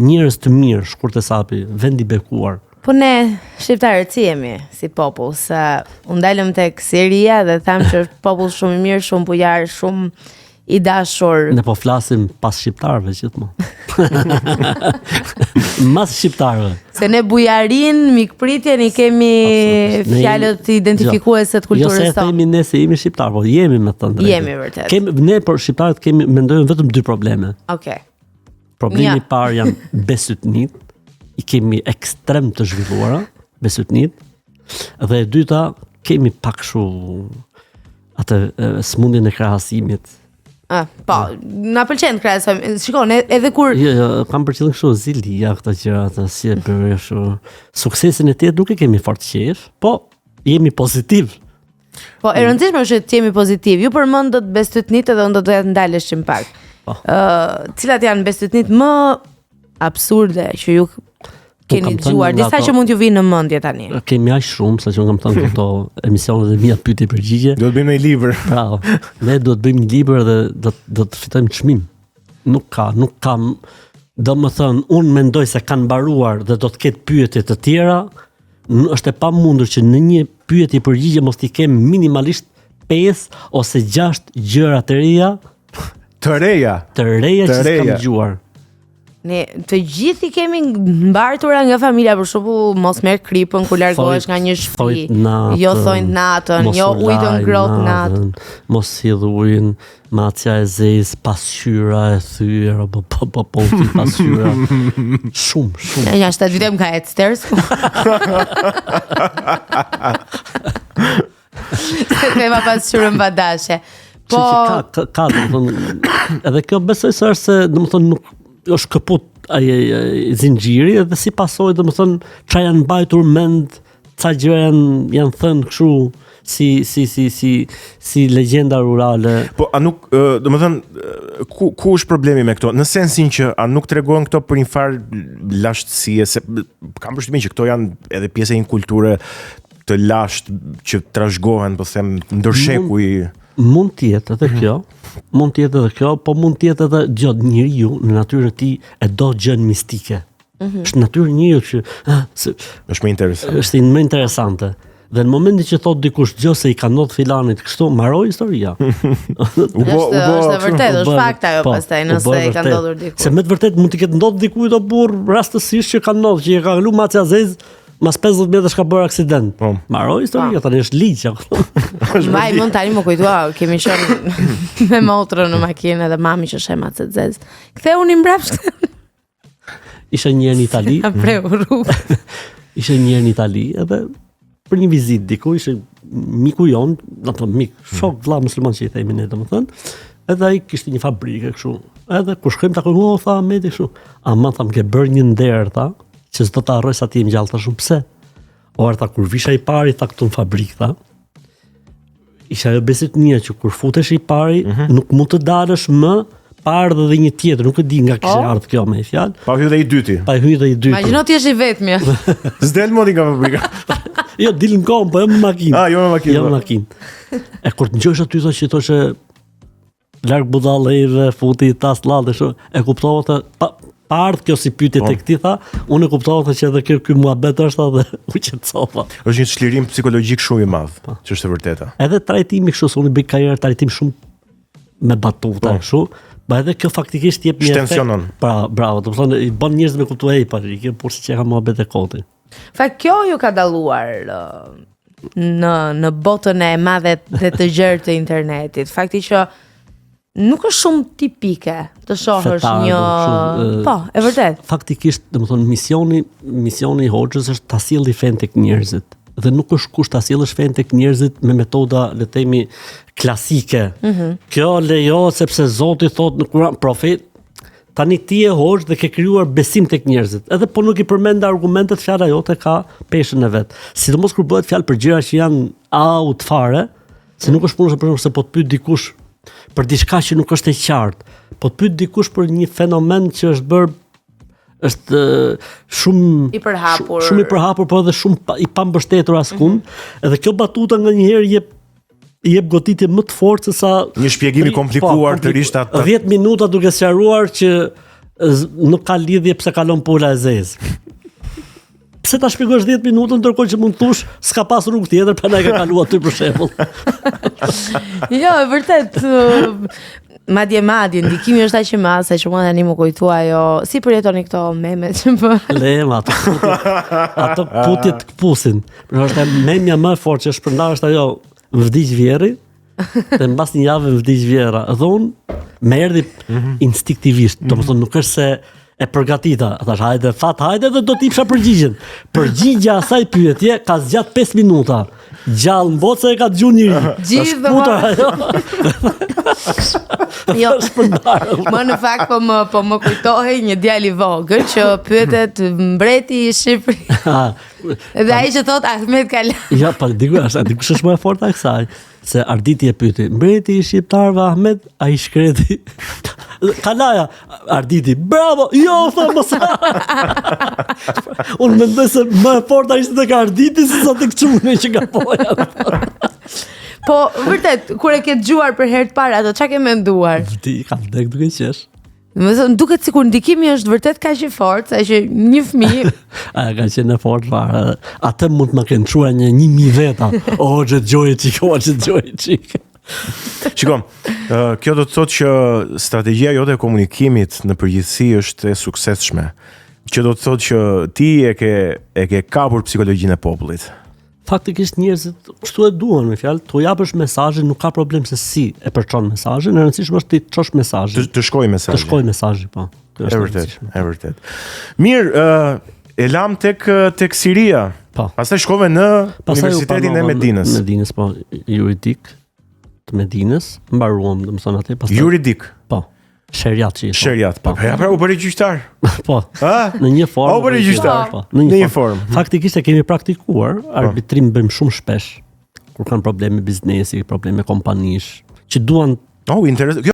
njerëz të mirë, shkurt e sapi, vend i bekuar. Po ne shqiptarët si jemi si popull, se unë dalëm tek Siria dhe tham që është popull shumë i mirë, shumë bujar, shumë i dashur. Ne po flasim pas shqiptarëve gjithmonë. Mas shqiptarëve. Se ne bujarin, mikpritjen i kemi fjalët identifikuese të kulturës tonë. Jo se themi ne se jemi shqiptar, po jemi me të drejtë. Jemi vërtet. Ne për shqiptarët mendojmë vetëm 2 probleme. Okej. Problemi i parë janë besytnit, i kemi ekstrem të zhvilluara, besytnit, dhe e dyta kemi pak atë smundjen e krahasimit. Po, na pëlqen krahasim. Shikon, edhe kur Jo, kam për qëllim kështu zilia këto gjëra, si e bërë kështu. Suksesin e tjetër nuk e kemi fort qejf, po jemi pozitiv. Po, e rëndësishme është të jemi pozitiv. Ju përmendët besytnit edhe unë do të ndaleshim pak. Cilat janë besytnit më absurde që ju keni dëgjuar, disa që mund t'ju vinë në mendje tani. Kemi aq shumë, sa që kam thënë këto emisionet e mia pyetje përgjigje. Do të bëjmë një libër. Bravo. Ne do të bëjmë një libër dhe do të fitojmë çmim. Nuk kam, domethënë, unë mendoj se kanë mbaruar dhe do të ketë pyetje të tjera. Është e pamundur që në një pyetje përgjigje mos t'i kem minimalisht 5 ose 6 gjëra të reja. Të reja që s'kam dëgjuar. Ne të gjithë i kemi mbartura nga familja, për shembull, mos merr kripën kur largohesh nga një shtëpi. Jo thojnë natën, jo ujë të ngrohtë natën. Mos hidh ujin, macja e zezë, pasqyra e thyer, po pasqyra. Shumë. Ja 7 vite më ka ecë stairs. Se ma pasqyrën badashe. Po ka edhe kjo besoj se është se domethënë nuk është kaput ai zinxhiri dhe si pasojë domethënë çfarë janë mbajtur mend, ca gjëra janë thënë kështu si legjenda rurale. Po a nuk domethënë ku është problemi me këto? Në sensin që a nuk tregojnë këto për një farë lashtësie, se kam përshtypjen që këto janë edhe pjesë e një kulture të lashtë që trashëgohen, po them, ndër shekuj. Mund të jetë edhe kjo, po mund të jetë edhe gjë njeriu në natyrën e tij e do gjën mistike. Është natyrë njeriu që është më interesante. Është më interesante. Dhe në momentin që thot dikush gjë se i ka ndodhur filanit kështu, mbaroi historia. Është vërtet, është fakt ajo pastaj nëse i ka ndodhur dikujt. Se me të vërtet mund të ketë ndodhur dikujt o burr rastësisht që ka ndodhur, që i ka kalu macja zez, mas 50 metrash ka bërë aksident. Mbaroi historia, tani është ligj. Maj mund tani më kujtua, kemi qenë me motrën në makinë dhe mami që sheh macet zez. Ktheu në mbrapsht. Isha një herë në Itali. Isha një herë në Itali edhe për një vizitë diku, ishte miku jon, domethënë mik, shok vëlla musliman që i themi ne domethënë. Edhe ai kishte një fabrikë kështu. Edhe kur shkojmë takojmë, tha Ahmeti kështu. Aman tham ke bërë një nder tha, që s'do ta harroj sa ti jam gjallë tash shumë pse. Tha kur visha i pari tha këtu në fabrikë tha. Isha ajo besytnia që kur futesh i pari, nuk mund të dalësh më pa ardhur edhe një tjetër, nuk e di nga kishte ardhur kjo me fjalë. Pa hyrë dhe i dyti. Imagjino ti je i vetmi. S'del modi nga fabrika. Jo, dil në kom, po jo me makinë. Jo me makinë. Jo me makinë. E kur të ngjosh aty thosh që thoshe larg budallëve, futi tas llallë kështu, e kuptova të pa ardhur kjo si pyetje tek ti tha, unë e kuptova që edhe ky muhabet është edhe u qetësova. Është një çlirim psikologjik shumë i madh, që është e vërteta. Edhe trajtimi kështu, unë bëj karrierë trajtim shumë me batuta kështu, po edhe kjo faktikisht jep një efekt. Bravo, do të thonë i bën njerëz me kuptuar ai pari, kjo por siç e ka muhabet e koti. Fakt kjo ju ka dalluar në botën e madhe dhe të gjerë të internetit. Fakti që nuk është shumë tipike të shohësh një po, e vërtet. Faktikisht, domethënë misioni i hoxhës është ta sjellë fen tek njerëzit. Dhe nuk është kusht ta sjellësh fen tek njerëzit me metoda, le të themi, klasike. Kjo lejohet sepse Zoti thotë në Kur'an, profet, tani ti e hoxh dhe ke krijuar besim tek njerëzit. Edhe po nuk i përmend argumentet, fjala jote ka peshën e vet. Sidomos kur bëhet fjalë për gjëra që janë out fare, se nuk është punë për shkak se po të pyet dikush për diçka që nuk është e qartë, po të pyet dikush për një fenomen që është bërë është shumë i përhapur. Shumë i përhapur, po edhe shumë i pambështetur askund. Edhe kjo batuta nganjëherë jep goditje më të fortë se sa një shpjegim i komplikuar të risht atë 10 minuta duke sqaruar që nuk ka lidhje pse kalon pula e zezë. Pse ta shpjegosh 10 minuta ndërkohë që mund të thush s'ka pas rrugë tjetër, prandaj ka kaluar ty për shembull. Jo, vërtet madje ndikimi është aq i madh sa që mua tani më kujtua ajo si përjetoni këto memet që po. Lema ato putje të kpusin. Për është memja më e fortë që shpërndar është ajo vdiq vjerri. Dhe mbas një javë vdiq vjera. Dhe unë më erdhi instinktivisht, domethënë nuk është se e përgatita, thash hajde dhe do t'ipsha përgjigjen. Përgjigja asaj pyetje ka zgjat 5 minuta. Gjallë në botë se e ka dëgjuar njëri. Gjithë jo. Më në fakt po më kujtohej një djalë i vogël që pyetet mbreti i Shqipërisë. Dhe ai që thot Ahmet Kala. Ja, pa dikush është më e fortë kësaj. Se Arditi e pyeti, mbreti i shqiptarëve Ahmet, ai shkreti. Kalaja, Arditi, bravo, jo, thëmë mësa. Unë mendoj se më e forta ishte tek Arditi se sa tek çuni që gaboja. Po, vërtet, kur e ke dëgjuar për herë të parë ato, çka ke menduar? Ti ka vdek duke qesh. Më thënë, duket sikur ndikimi është vërtet kaq i fortë, sa që një fëmijë ka qenë fort fare. Atë mund të më kenë çuar një 1000 veta. O, që dëgjoj çik. Shiko, kjo do të thotë që strategjia jote e komunikimit në përgjithësi është e suksesshme. Që do të thotë që ti e ke kapur psikologjinë e popullit. Faktikisht njerëzit kështu e duan, me fjalë, tu japësh mesazhin, nuk ka problem se si e përçon mesazhin, e rëndësishme është ti të çosh mesazhin. Të shkojë mesazhi. Të shkojë mesazhi, po. E vërtet. Mirë, e lam tek Siria. Po. Pastaj shkove në Universitetin e Medinës. Medinës, po, juridik të Medinës, mbaruam, domethënë atë, pastaj. Juridik. Po. Sheriat, po. Ja, pra u bëri gjyqtar. Po. Në një formë. U bëri gjyqtar. Në një formë. Faktikisht e kemi praktikuar, arbitrim bëjmë shumë shpesh kur kanë probleme biznesi, probleme kompanish, që duan. Interesant.